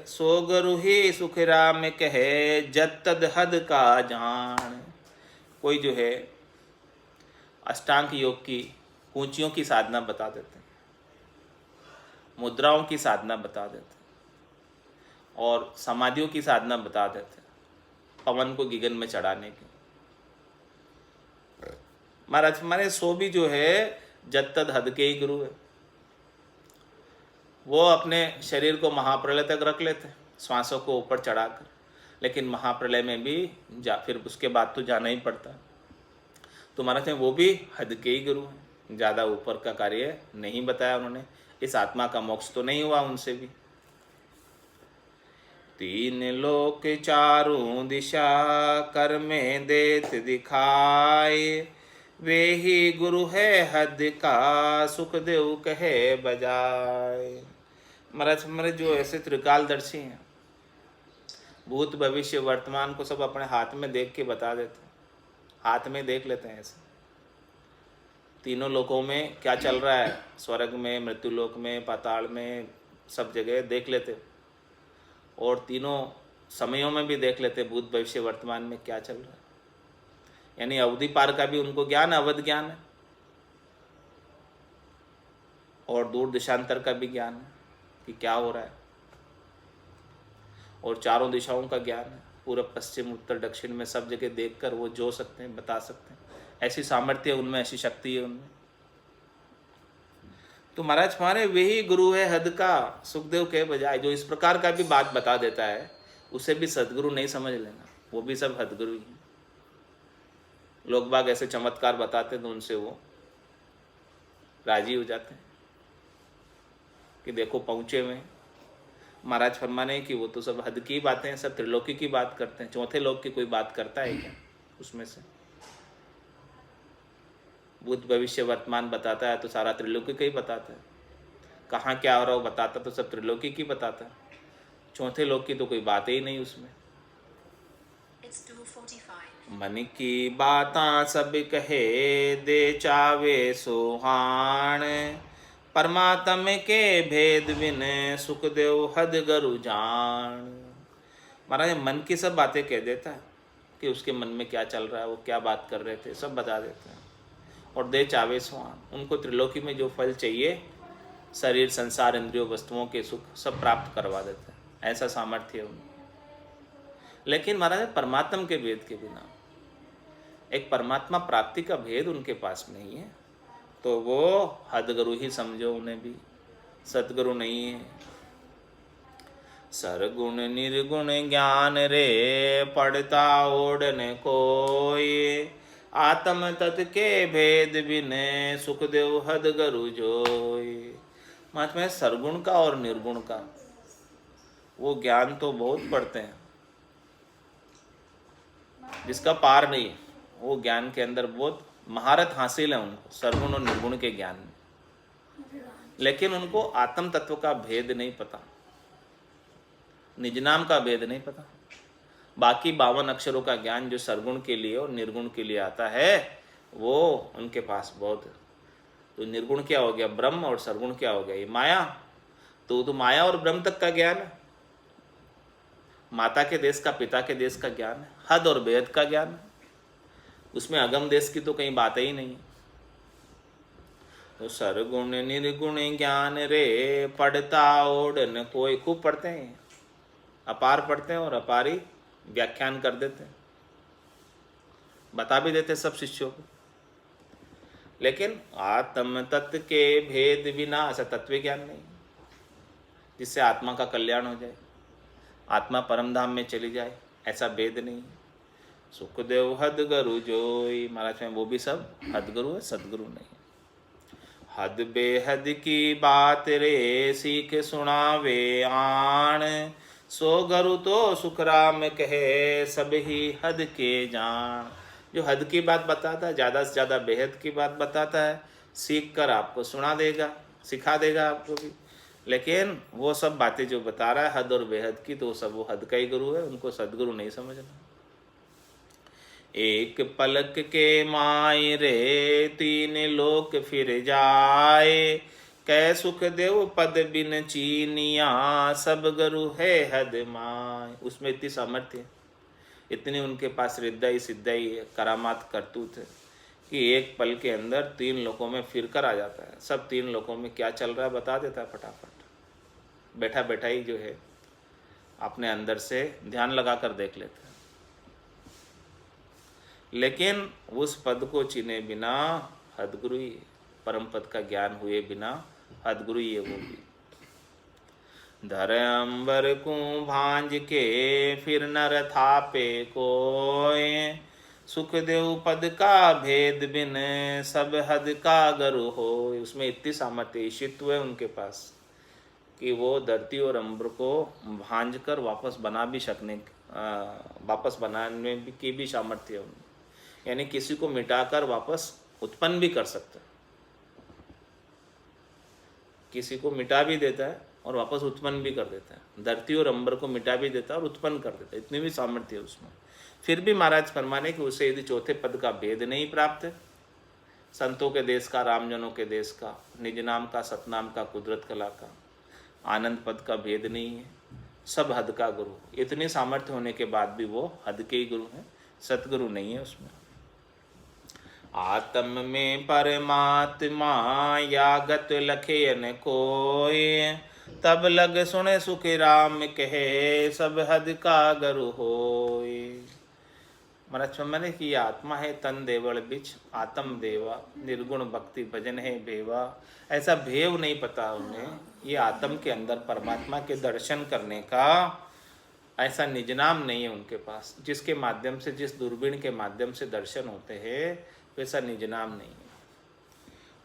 सो गुरु ही सुख राम कहे जत तद हद का जान। कोई जो है अष्टांग योग की कूंचियों की साधना बता देते हैं, मुद्राओं की साधना बता देते हैं और समाधियों की साधना बता देते हैं, पवन को गगन में चढ़ाने की। महाराज हमारे सो भी जो है जत तद हद के ही गुरु है। वो अपने शरीर को महाप्रलय तक रख लेते हैं, श्वासों को ऊपर चढ़ाकर, लेकिन महाप्रलय में भी फिर उसके बाद तो जाना ही पड़ता। तो महाराज वो भी हद के ही गुरु हैं, ज़्यादा ऊपर का कार्य नहीं बताया उन्होंने। इस आत्मा का मोक्ष तो नहीं हुआ उनसे भी। तीन लोक चारों दिशा कर में देत दिखाए, वे ही गुरु है हद का सुखदेव कहे बजाय। महाराज हमारे जो ऐसे त्रिकालदर्शी हैं, भूत भविष्य वर्तमान को सब अपने हाथ में देख के बता देते हैं, हाथ में देख लेते हैं ऐसे। तीनों लोकों में क्या चल रहा है, स्वर्ग में, मृत्युलोक में, पाताल में, सब जगह देख लेते, और तीनों समयों में भी देख लेते भूत भविष्य वर्तमान में क्या चल रहा है। यानी अवधि पार का भी उनको ज्ञान, अवध ज्ञान है, और दूर दिशांतर का भी ज्ञान है कि क्या हो रहा है, और चारों दिशाओं का ज्ञान है, पूर्व पश्चिम उत्तर दक्षिण में सब जगह देखकर वो जो सकते हैं, बता सकते हैं। ऐसी सामर्थ्य उनमें, ऐसी शक्ति है उनमें। तो महाराज हमारे वही गुरु है हद का सुखदेव के बजाय। जो इस प्रकार का भी बात बता देता है उसे भी सदगुरु नहीं समझ लेना, वो भी सब हदगुरु ही हैं। लोग बाग ऐसे चमत्कार बताते तो उनसे वो राजी हो जाते हैं कि देखो पहुँचे हुए। महाराज फरमाने कि वो तो सब हद की बातें हैं, सब त्रिलोकी की बात करते हैं, चौथे लोक की कोई बात करता है क्या उसमें से? भूत भविष्य वर्तमान बताता है तो सारा त्रिलोकी का ही बताता है, कहाँ क्या हो रहा हो बताता तो सब त्रिलोकी की बताता है, चौथे लोक की तो कोई बात ही नहीं उसमें। मन की बातां सब कहे दे चावे सोहान, परमात्म के भेद बिन सुखदेव हद गुरु जान। महाराज मन की सब बातें कह देता है कि उसके मन में क्या चल रहा है, वो क्या बात कर रहे थे, सब बता देता है। और दे चावे सोहान, उनको त्रिलोकी में जो फल चाहिए शरीर, संसार, इंद्रियों, वस्तुओं के सुख सब प्राप्त करवा देते हैं, ऐसा सामर्थ्य है उनमें। लेकिन महाराज परमात्मा के भेद के बिना, एक परमात्मा प्राप्ति का भेद उनके पास नहीं है, तो वो हदगुरु ही समझो उन्हें भी, सतगुरु नहीं है। सरगुण निर्गुण ज्ञान रे पढ़ता ओढ़ने कोई, आत्म तत् के भेद बिने सुखदेव हदगुरु जोई। महात्मा सरगुण का और निर्गुण का वो ज्ञान तो बहुत पढ़ते हैं, जिसका पार नहीं है, वो ज्ञान के अंदर बहुत महारत हासिल है उनको, सरगुण और निर्गुण के ज्ञान में। लेकिन उनको आत्म तत्व का भेद नहीं पता, निज नाम का भेद नहीं पता। बाकी 52 अक्षरों का ज्ञान जो सरगुण के लिए और निर्गुण के लिए आता है, वो उनके पास बहुत है। तो निर्गुण क्या हो गया? ब्रह्म, और सरगुण क्या हो गया? ये माया। तो माया और ब्रह्म तक का ज्ञान है, माता के देश का, पिता के देश का ज्ञान है, हद और बेहद का ज्ञान है। उसमें अगम देश की तो कहीं बात ही नहीं। तो सरगुण निर्गुण ज्ञान रे पढ़ता ओढ़न कोई, खूब पढ़ते हैं, अपार पढ़ते हैं और अपारी व्याख्यान कर देते हैं, बता भी देते सब शिष्यों को। लेकिन आत्म तत्व के भेद बिना ऐसा तत्व ज्ञान नहीं, जिससे आत्मा का कल्याण हो जाए, आत्मा परम धाम में चली जाए, ऐसा भेद नहीं। सुखदेव हदगुरु जोई, महाराज में वो भी सब हदगुरु है, सदगुरु नहीं। हद बेहद की बात रे सीख सुनावे आण, सो गुरु तो सुखराम कहे सब ही हद के जान। जो हद की बात बताता है, ज़्यादा से ज़्यादा बेहद की बात बताता है, सीख कर आपको सुना देगा, सिखा देगा आपको भी। लेकिन वो सब बातें जो बता रहा है हद और बेहद की, तो वो सब वो हद का ही गुरु है, उनको सदगुरु नहीं समझना। एक पलक के माय रे तीन लोक फिर जाए, कै सुख देव पद बिन चीनिया सब गुरु है हद माय। उसमें इतनी सामर्थ्य है, इतनी उनके पास रिद्धाई सिद्धाई करामात करतूत है कि एक पल के अंदर 3 लोकों में फिर कर आ जाता है। सब 3 लोकों में क्या चल रहा है बता देता है फटाफट, बैठा बैठा ही जो है अपने अंदर से ध्यान लगा कर देख लेते हैं। लेकिन उस पद को चिने बिना हदगुरु ही, परम पद का ज्ञान हुए बिना हदगुरु ही है वो भी। धर अंबर को भांज के फिर नर थापे कोय, सुखदेव पद का भेद बिन सब हद का गुरु हो। उसमें इतनी सामर्थ्य, ईशित्व है उनके पास कि वो धरती और अंबर को भांज कर वापस बना भी सकने, वापस बनाने की भी सामर्थ्य है उनमें। यानी किसी को मिटाकर वापस उत्पन्न भी कर सकता है, किसी को मिटा भी देता है और वापस उत्पन्न भी कर देता है। धरती और अंबर को मिटा भी देता है और उत्पन्न कर देता है, इतनी भी सामर्थ्य है उसमें। फिर भी महाराज फरमाने कि उसे यदि चौथे पद का भेद नहीं प्राप्त है, संतों के देश का, रामजनों के देश का, निज नाम का, सतनाम का, कुदरत कला का, आनंद पद का भेद नहीं है, सब हद का गुरु। इतनी सामर्थ्य होने के बाद भी वो हद के ही गुरु हैं, सतगुरु नहीं है उसमें। आत्म में परमात्मा यागत लखे न कोय, तब लग सुने सुख राम कहे सब हद का गुरु होय। महाराज मैंने कि आत्मा है तन देवल बिच, आत्म देवा निर्गुण भक्ति भजन है भेवा। ऐसा भेव नहीं पता उन्हें, ये आत्म के अंदर परमात्मा के दर्शन करने का ऐसा निज नाम नहीं है उनके पास, जिसके माध्यम से, जिस दूरबीन के माध्यम से दर्शन होते हैं, वैसा निज नाम नहीं है।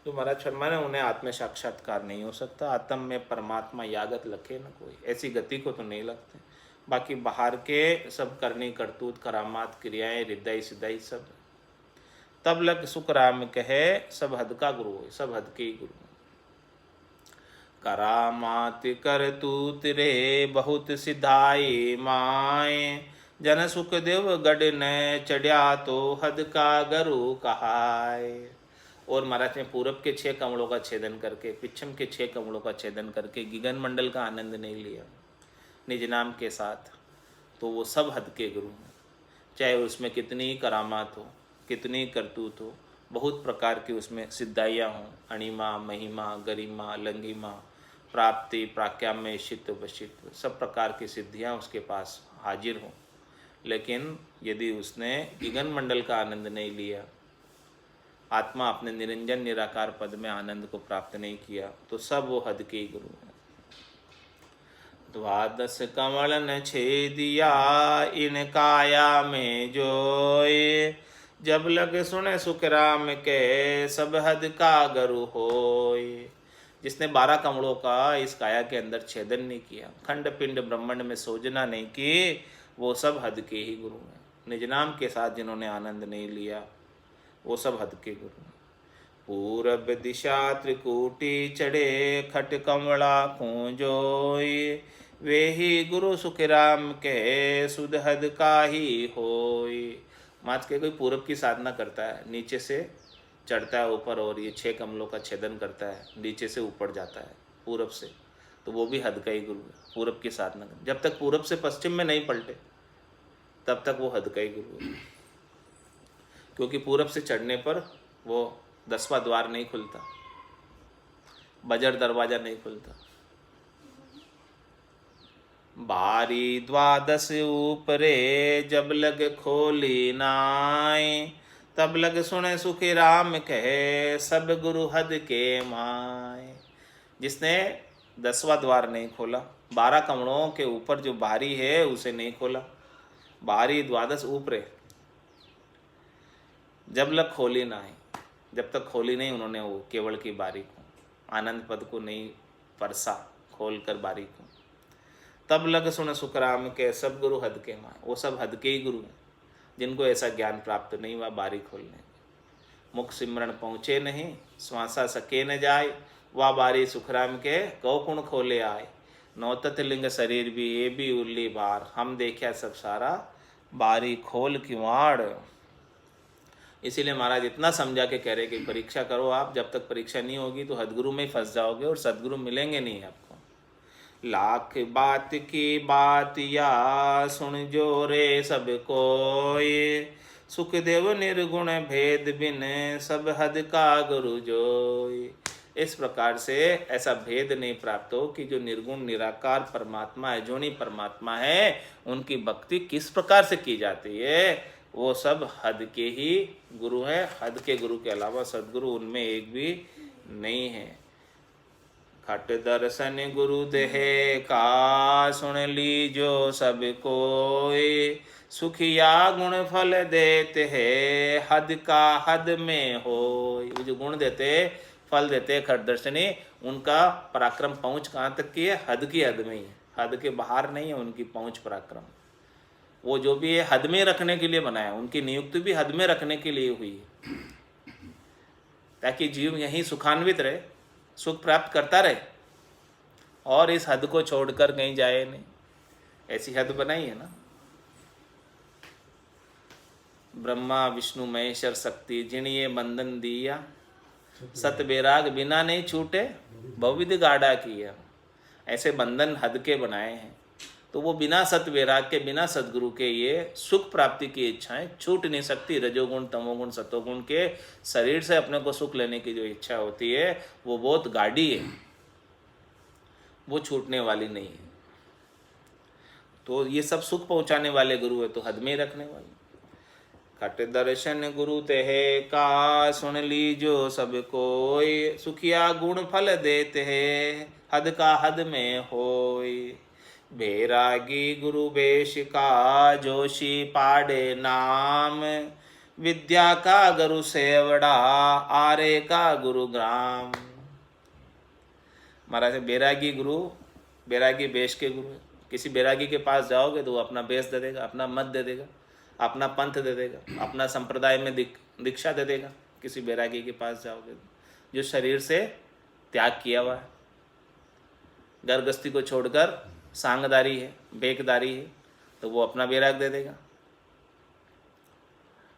तो महाराज शर्मा ने उन्हें आत्म साक्षात्कार नहीं हो सकता। आत्म में परमात्मा यागत लखे न कोई, ऐसी गति को तो नहीं लगते। बाकी बाहर के सब करनी करतूत करामात क्रियाएं रिद्धाई सिद्धाई सब, तब लग सुख राम कहे सब हद का गुरु हो, सब हद के ही गुरु। करामात करतूत रे बहुत सिधाई माए, जन सुख देव गढ़ न चढ़िया तो हद का गुरु कहाय। और महाराज ने पूरब के 6 कमलों का छेदन करके, पश्चिम के 6 कमलों का छेदन करके गगन मंडल का आनंद नहीं लिया निज नाम के साथ, तो वो सब हद के गुरु हैं। चाहे उसमें कितनी करामात हो, कितनी करतूत हो, बहुत प्रकार की उसमें सिद्धाइयाँ हों, अणिमा, महिमा, गरिमा, लंगिमा, प्राप्ति, प्राक्याम्य, शित्व, वशित्व, सब प्रकार की सिद्धियाँ उसके पास हाजिर हों, लेकिन यदि उसने गगन मंडल का आनंद नहीं लिया, आत्मा अपने निरंजन निराकार पद में आनंद को प्राप्त नहीं किया, तो सब वो हद के ही गुरु हैं। द्वादश कमल न छेदिया इन काया में जोए, जब लग सुने सुख राम के सब हद का गुरु होए। जिसने 12 कमलों का इस काया के अंदर छेदन नहीं किया, खंड पिंड ब्रह्मांड में सोजना नहीं की, वो सब हद के ही गुरु हैं। निज नाम के साथ जिन्होंने आनंद नहीं लिया, वो सब हद के गुरु हैं। पूरब दिशा त्रिकूटी चढ़े खट कमला कूंजोई, वे ही गुरु सुख राम के सुध हद का ही होई। माच के कोई पूरब की साधना करता है, नीचे से चढ़ता है ऊपर और ये 6 कमलों का छेदन करता है, नीचे से ऊपर जाता है पूरब से, तो वो भी हद का ही गुरु है। पूरब की साधना कर, जब तक पूरब से पश्चिम में नहीं पलटे तब तक वो हद का ही गुरु है, क्योंकि पूरब से चढ़ने पर वो 10वां द्वार नहीं खुलता, बजर दरवाजा नहीं खुलता। बारी द्वादश ऊपरे जब लग खोली नाय, तब लग सुने सुखी राम कहे सब गुरु हद के माय। जिसने 10वां द्वार नहीं खोला, 12 कमलों के ऊपर जो बारी है उसे नहीं खोला, बारी द्वादश ऊपरे जब लग खोली नाय, जब तक खोली नहीं उन्होंने वो केवल की बारी को, आनंद पद को नहीं परसा खोल कर बारी को, तब लग सुन सुखराम के सब गुरु हद के माए। वो सब हद के ही गुरु हैं, जिनको ऐसा ज्ञान प्राप्त नहीं हुआ बारी खोलने, मुख सिमरण पहुँचे नहीं, श्वासा सके न जाए, वह बारी सुखराम के कौ कुण खोले आए। नौतत लिंग शरीर भी ये भी उल्ली बार, हम देखा सब सारा बारी खोल किवाड़। इसीलिए महाराज इतना समझा के कह रहे कि परीक्षा करो आप, जब तक परीक्षा नहीं होगी तो हदगुरु में ही फंस जाओगे और सदगुरु मिलेंगे नहीं आपको। लाख बात की बात या सुन जो रे सब कोई, सुखदेव निर्गुण भेद बिन सब हद का गुरु जोई। इस प्रकार से ऐसा भेद नहीं प्राप्त हो कि जो निर्गुण निराकार परमात्मा है, जो नहीं परमात्मा है, उनकी भक्ति किस प्रकार से की जाती है, वो सब हद के ही गुरु हैं। हद के गुरु के अलावा सदगुरु उनमें एक भी नहीं है। खट दर्शन गुरु देहे का, सुन ली जो सब कोई, सुखिया गुण फल देते है हद का हद में हो। वो जो गुण देते फल देते खट दर्शनी, उनका पराक्रम पहुँच कहाँ तक की है, हद की हद में ही है, हद के बाहर नहीं है उनकी पहुँच पराक्रम। वो जो भी है हद में रखने के लिए बनाया, उनकी नियुक्ति भी हद में रखने के लिए हुई है, ताकि जीव यहीं सुखान्वित रहे, सुख प्राप्त करता रहे और इस हद को छोड़कर कहीं जाए नहीं। ऐसी हद बनाई है ना। ब्रह्मा विष्णु महेश्वर शक्ति जिन्हें बंधन दिया, सत बेराग बिना नहीं छूटे बहुविध गाढ़ा किया। ऐसे बंधन हद के बनाए हैं, तो वो बिना सत वैराग के, बिना सदगुरु के ये सुख प्राप्ति की इच्छाएं छूट नहीं सकती। रजोगुण तमोगुण सतोगुण के शरीर से अपने को सुख लेने की जो इच्छा होती है वो बहुत गाढ़ी है, वो छूटने वाली नहीं है। तो ये सब सुख पहुंचाने वाले गुरु है, तो हद में रखने वाले। खट दर्शन गुरु तेहे का, सुन ली जो सब कोई, सुखिया गुण फल देते है हद का हद में होय। बैरागी गुरु वेश का, जोशी पाड़े नाम, विद्या का गुरु सेवड़ा, आरे का गुरु ग्राम। महाराज बैरागी गुरु, बैरागी वेश के गुरु है। किसी बैरागी के पास जाओगे तो वो अपना वेश दे देगा, अपना मत दे देगा, अपना पंथ दे देगा, अपना संप्रदाय में दीक्षा दे देगा। किसी बैरागी के पास जाओगे जो शरीर से त्याग किया हुआ है, घर गृहस्थी को छोड़कर सांगदारी है, बेकदारी है, तो वो अपना बैराग दे देगा।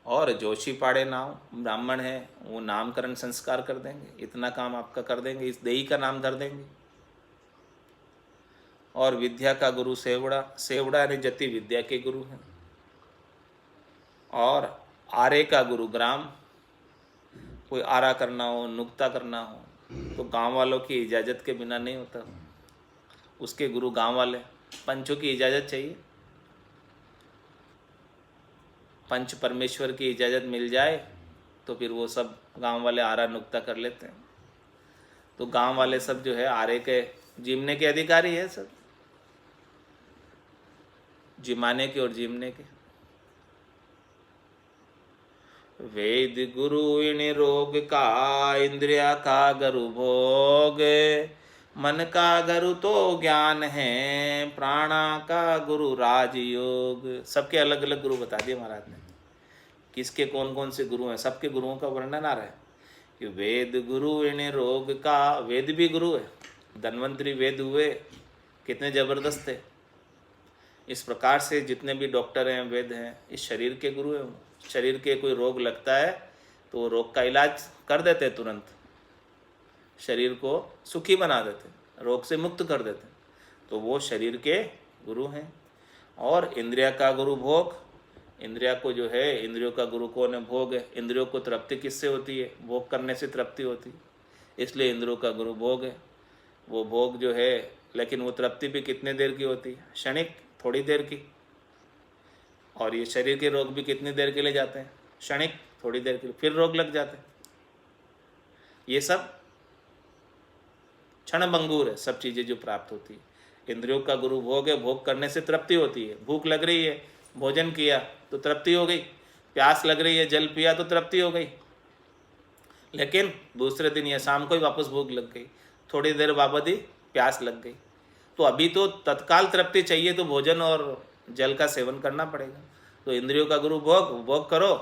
और जोशी पाड़े नाम, ब्राह्मण है, वो नामकरण संस्कार कर देंगे, इतना काम आपका कर देंगे, इस देही का नाम धर देंगे। और विद्या का गुरु सेवड़ा, सेवड़ा यानी जति विद्या के गुरु हैं। और आरे का गुरु ग्राम, कोई आरा करना हो, नुक्ता करना हो, तो गांव वालों की इजाज़त के बिना नहीं होता। उसके गुरु गांव वाले, पंचों की इजाज़त चाहिए। पंच परमेश्वर की इजाज़त मिल जाए तो फिर वो सब गांव वाले आरा नुक्ता कर लेते हैं। तो गांव वाले सब जो है आरे के जीमने के अधिकारी है, सब जिमाने के और जीमने के। वेद गुरु इन रोग का, इंद्रिया का गुरु भोग, मन का गुरु तो ज्ञान है, प्राणा का गुरु राजयोग। सबके अलग अलग गुरु बता दिए महाराज ने, किसके कौन कौन से गुरु हैं। सबके गुरुओं का वर्णन आ रहा है कि वेद गुरु इन रोग का, वेद भी गुरु है। धन्वंतरी वेद हुए, कितने जबरदस्त थे। इस प्रकार से जितने भी डॉक्टर हैं, वेद हैं, इस शरीर के गुरु हैं। शरीर के कोई रोग लगता है तो वो रोग का इलाज कर देते, तुरंत शरीर को सुखी बना देते, रोग से मुक्त कर देते, तो वो शरीर के गुरु हैं। और इंद्रिया का गुरु भोग, इंद्रिया को जो है, इंद्रियों का गुरु कौन है? भोग है। इंद्रियों को तृप्ति किससे होती है? भोग करने से तृप्ति होती है, इसलिए इंद्रियों का गुरु भोग है। वो भोग जो है, लेकिन वो तृप्ति भी कितने देर की होती है? क्षणिक, थोड़ी देर की। और ये शरीर के रोग भी कितनी देर के लिए जाते हैं? क्षणिक, थोड़ी देर के लिए, फिर रोग लग जाते हैं। ये सब क्षणभंगुर है, सब चीज़ें जो प्राप्त होती है। इंद्रियों का गुरु भोग है, भोग करने से तृप्ति होती है। भूख लग रही है, भोजन किया तो तृप्ति हो गई। प्यास लग रही है, जल पिया तो तृप्ति हो गई। लेकिन दूसरे दिन या शाम को ही वापस भूख लग गई, थोड़ी देर बाद ही प्यास लग गई। तो अभी तो तत्काल तृप्ति चाहिए, तो भोजन और जल का सेवन करना पड़ेगा। तो इंद्रियों का गुरु भोग, भोग करो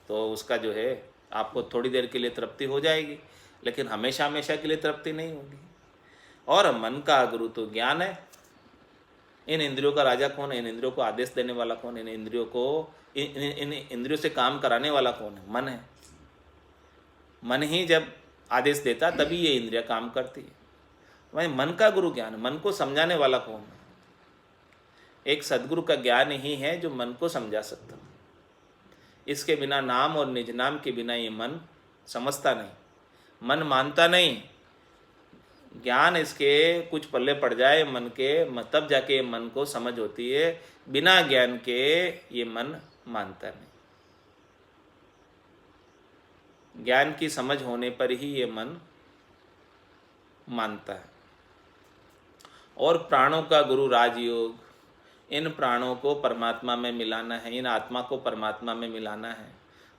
तो उसका जो है आपको थोड़ी देर के लिए तृप्ति हो जाएगी, लेकिन हमेशा हमेशा के लिए तृप्ति नहीं होगी। और मन का गुरु तो ज्ञान है। इन इंद्रियों का राजा कौन है? इन इंद्रियों को आदेश देने वाला कौन है? इन इंद्रियों को, इन इंद्रियों से काम कराने वाला कौन है? मन है। मन ही जब आदेश देता तभी ये इंद्रिया काम करती है। वही मन का गुरु ज्ञान, मन को समझाने वाला कौन है? एक सदगुरु का ज्ञान ही है जो मन को समझा सकता। इसके बिना, नाम और निज नाम के बिना ये मन समझता नहीं, मन मानता नहीं। ज्ञान इसके कुछ पल्ले पड़ जाए मन के, तब जाके मन को समझ होती है। बिना ज्ञान के ये मन मानता नहीं। ज्ञान की समझ होने पर ही ये मन मानता है। और प्राणों का गुरु राजयोग, इन प्राणों को परमात्मा में मिलाना है, इन आत्मा को परमात्मा में मिलाना है,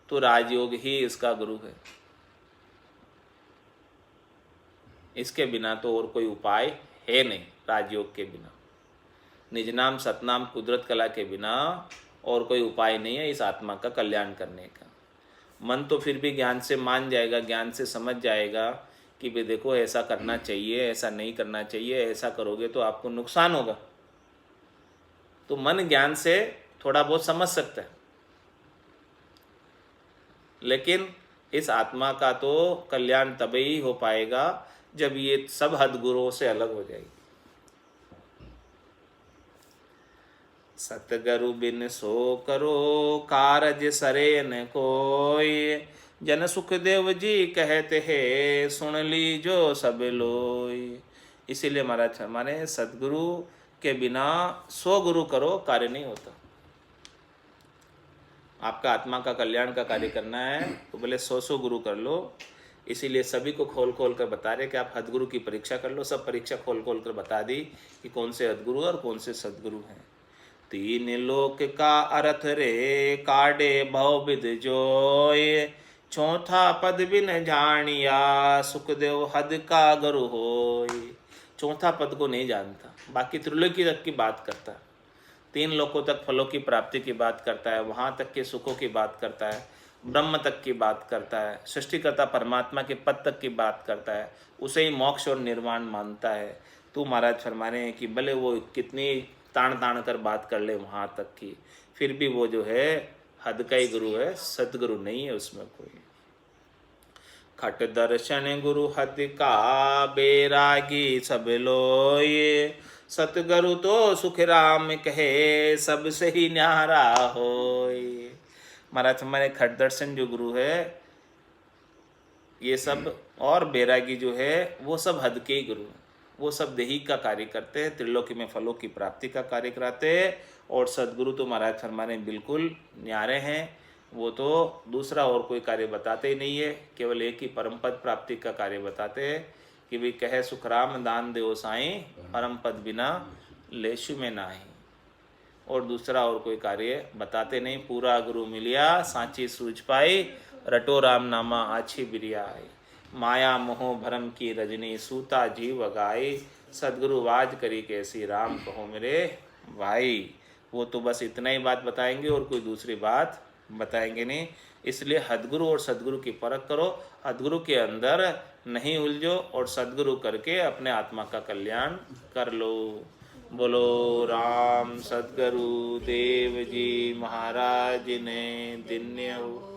तो राजयोग ही इसका गुरु है। इसके बिना तो और कोई उपाय है नहीं। राजयोग के बिना, निज नाम सतनाम कुदरत कला के बिना और कोई उपाय नहीं है इस आत्मा का कल्याण करने का। मन तो फिर भी ज्ञान से मान जाएगा, ज्ञान से समझ जाएगा कि भाई देखो ऐसा करना चाहिए, ऐसा नहीं करना चाहिए, ऐसा करोगे तो आपको नुकसान होगा। तो मन ज्ञान से थोड़ा बहुत समझ सकता है, लेकिन इस आत्मा का तो कल्याण तभी हो पाएगा जब ये सब हद गुरुओं से अलग हो जाएगी। सतगुरु बिन सो करो कारज सरे न कोई, जन सुखदेव जी कहते हैं सुन ली जो सब लोई। इसीलिए महाराज हमारे सदगुरु के बिना 100 गुरु करो कार्य नहीं होता। आपका आत्मा का कल्याण का कार्य करना है तो भले 100 गुरु कर लो। इसीलिए सभी को खोल खोल कर बता रहे कि आप हदगुरु की परीक्षा कर लो। सब परीक्षा खोल खोल कर बता दी कि कौन से हदगुरु और कौन से सदगुरु हैं। 3 लोक का अर्थ रे काडे भव विद जोय, चौथा पद बिन जानिया सुखदेव हद का गुरु होय। चौथा पद को नहीं जानता, बाकी त्रिलोकी तक की बात करता है, 3 लोकों तक फलों की प्राप्ति की बात करता है, वहाँ तक के सुखों की बात करता है, ब्रह्म तक की बात करता है, सृष्टिकर्ता परमात्मा के पद तक की बात करता है, उसे ही मोक्ष और निर्वाण मानता है। तो महाराज फरमा रहे हैं कि भले वो कितनी ताण ताण कर बात कर ले वहाँ तक की, फिर भी वो जो है हद का ही गुरु है, सतगुरु नहीं है उसमें कोई। खट दर्शन गुरु हद का बैरागी सब लोय, सतगुरु तो सुख राम कहे सबसे ही न्यारा होय। महाराज हमारे खट दर्शन जो गुरु है ये सब, और बैरागी जो है वो सब हद के ही गुरु, वो सब देही का कार्य करते हैं, त्रिलोकी में फलों की प्राप्ति का कार्य कराते हैं। और सदगुरु तो महाराज फरमाने बिल्कुल न्यारे हैं, वो तो दूसरा और कोई कार्य बताते ही नहीं है, केवल एक ही परम पद प्राप्ति का कार्य बताते हैं कि भाई कहे सुखराम दान देओ साईं, परम पद बिना लेशु में नाही। और दूसरा और कोई कार्य बताते नहीं। पूरा गुरु मिलिया सांची सूझ पाई, रटो राम नामा आछी बिरियाई। माया मोह भरम की रजनी सूता जीव गाई, सदगुरु वाज करी कैसी राम कहो मेरे भाई। वो तो बस इतना ही बात बताएंगे और कोई दूसरी बात बताएंगे नहीं। इसलिए हदगुरु और सदगुरु की परख करो, हदगुरु के अंदर नहीं उलझो और सदगुरु करके अपने आत्मा का कल्याण कर लो। बोलो राम सदगुरु देव जी महाराज ने दिन्य हो।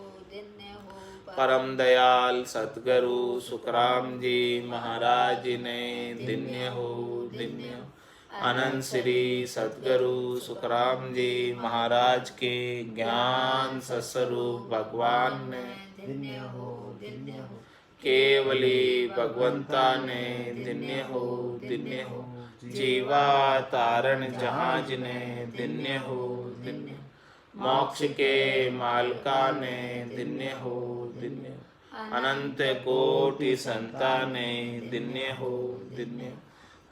परम दयाल सतगुरु सुखराम जी महाराज ने दिन्य हो, दिन्य हो। अनंत श्री सतगुरु सुखराम जी महाराज के ज्ञान सस्वरूप भगवान ने दिन्य हो, दिन्य हो। केवली भगवंता ने दिन्य हो, दिन्य हो। जीवा तारण जहाज ने दिन्य हो, दिन्य हो। मोक्ष के मालका ने दिन्य हो, दिन्य हो। अनंत कोटि संता ने दिन्य हो, दिन्य हो।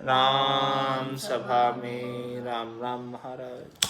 राम सभा में राम राम महाराज।